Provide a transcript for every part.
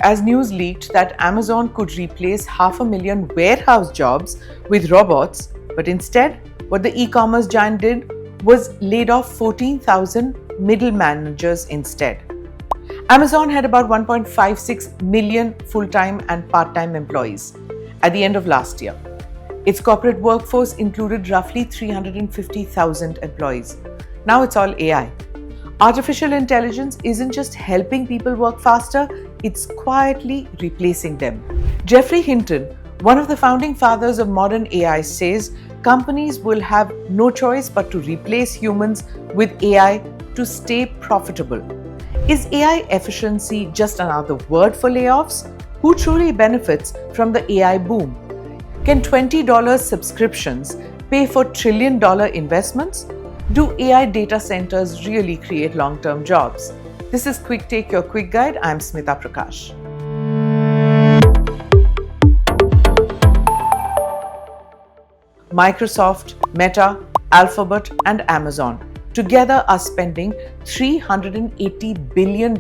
as news leaked that Amazon could replace 500,000 warehouse jobs with robots, but instead, what the e-commerce giant did was laid off 14,000 middle managers instead. Amazon had about 1.56 million full-time and part-time employees at the end of last year. Its corporate workforce included roughly 350,000 employees. Now it's all AI. Artificial intelligence isn't just helping people work faster, it's quietly replacing them. Geoffrey Hinton, one of the founding fathers of modern AI, says companies will have no choice but to replace humans with AI to stay profitable. Is AI efficiency just another word for layoffs? Who truly benefits from the AI boom? Can $20 subscriptions pay for trillion-dollar investments? Do AI data centers really create long-term jobs? This is Quick Take, your quick guide. I'm Smita Prakash. Microsoft, Meta, Alphabet, and Amazon together are spending $380 billion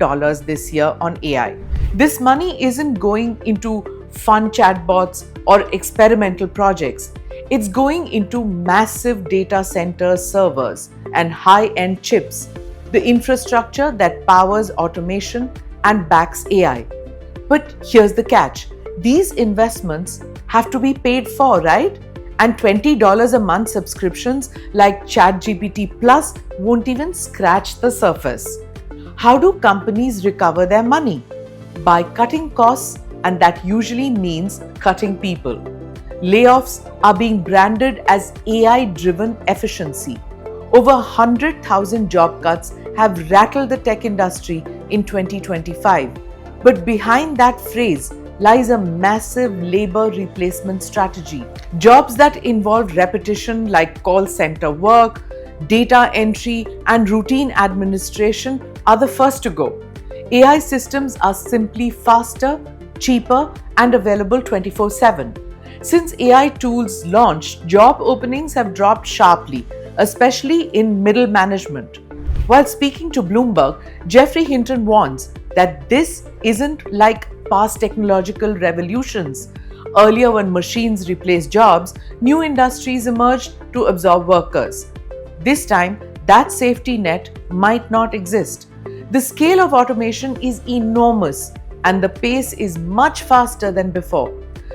this year on AI. This money isn't going into fun chatbots or experimental projects. It's going into massive data center servers and high-end chips, the infrastructure that powers automation and backs AI. But here's the catch. These investments have to be paid for, right? And $20 a month subscriptions like ChatGPT Plus won't even scratch the surface. How do companies recover their money? By cutting costs, and that usually means cutting people. Layoffs are being branded as AI-driven efficiency. Over 100,000 job cuts have rattled the tech industry in 2025. But behind that phrase lies a massive labor replacement strategy. Jobs that involve repetition like call center work, data entry, and routine administration are the first to go. AI systems are simply faster, cheaper, and available 24/7. Since AI tools launched, job openings have dropped sharply, especially in middle management. While speaking to Bloomberg, Geoffrey Hinton warns that this isn't like past technological revolutions. Earlier, when machines replaced jobs, new industries emerged to absorb workers. This time, that safety net might not exist. The scale of automation is enormous, and the pace is much faster than before.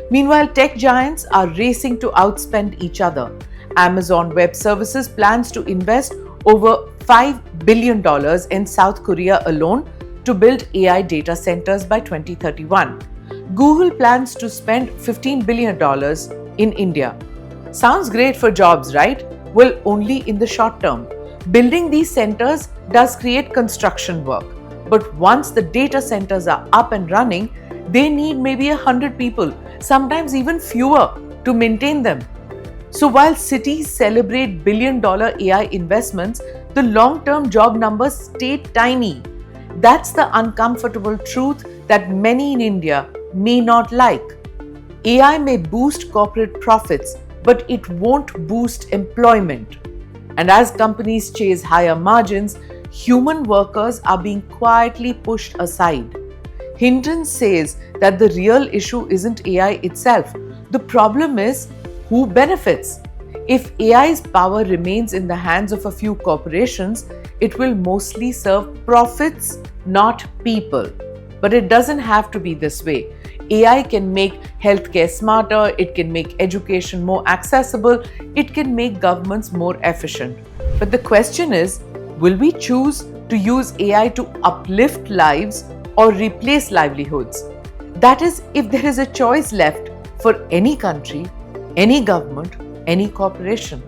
Meanwhile, tech giants are racing to outspend each other. Amazon Web Services plans to invest over $5 billion in South Korea alone to build AI data centers by 2031. Google plans to spend $15 billion in India. Sounds great for jobs, right? Well, only in the short term. Building these centers does create construction work. But once the data centers are up and running, they need maybe 100 people, sometimes even fewer, to maintain them. So while cities celebrate billion-dollar AI investments, the long-term job numbers stay tiny. That's the uncomfortable truth that many in India may not like. AI may boost corporate profits, but it won't boost employment. And as companies chase higher margins, human workers are being quietly pushed aside. Hinton says that the real issue isn't AI itself. The problem is who benefits. If AI's power remains in the hands of a few corporations, it will mostly serve profits, not people. But it doesn't have to be this way. AI can make healthcare smarter, it can make education more accessible, it can make governments more efficient. But the question is, will we choose to use AI to uplift lives or replace livelihoods? That is, if there is a choice left for any country, any government, any corporation.